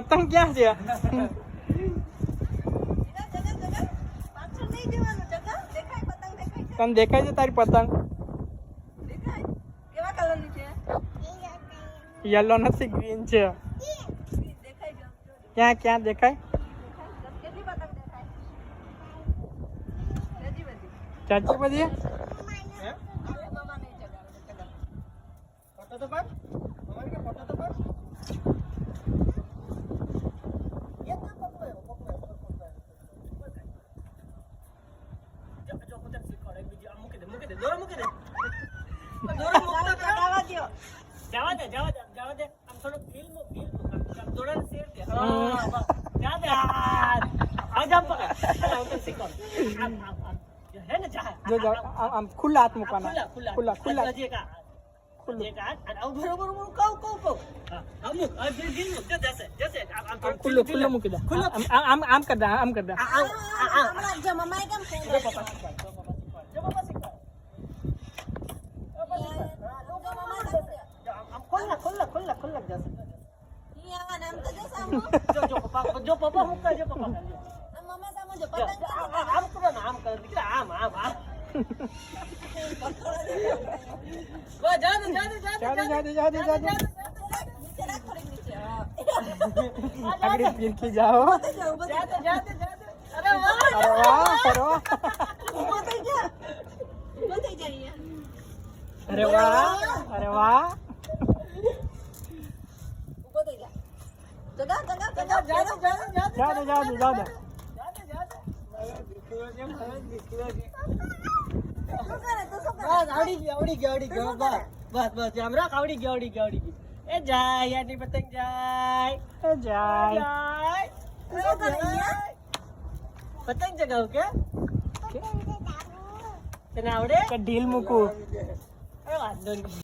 પતંગ ક્યાં છે? તને દેખાય છે તારી પતંગ? કેવા કલરની છે? યલો નથી, ગ્રીન છે. ક્યાં ક્યાં દેખાય? કેટલી પતંગ દેખાય? ચાચી બધી મામા નહીં ચગાવે. ફોટો તો પાડ. અમારી કે ફોટો તો પાડ. જવા દે આમ થોડો દિલ મૂક થોડા શેર દે જા દે આ જામ પકડ આમ તો શીખો આમ હે ને જા જો આમ ખુલ્લા હાથ મૂકવાના. ખુલ્લા ખુલ્લા જે કા એક હાથ અને આમ બરોબર કહું હા અમુક આ દિલ મૂક જશે આમ ખુલ્લું ખુલ્લું મૂકી દે. આમ કર દે, આમ કર દે. હમણાં જો મમ્માએ કેમ ફોન જો પપ્પા શીખવાડ જો પપ્પા શીખવાડ ખુલ્લા જશે જો પપ્પા મૂકતા જો પપ્પા આમ કરો ને આમ કરો દીકરા આમ જા દે આગળ પીરકી જાઓ. અરે વાહ અરે વાહ, અરે વાહ, અરે વાહ, અરે વાહ. જા દે. આવડી ગયો બસ આમ રાખ આવડી ગયો એ જાય યારની પતંગ જાય જાય. પતંગ ચગાવ કે તને આવડે કે ઢીલ મૂકું? વાંધો નહીં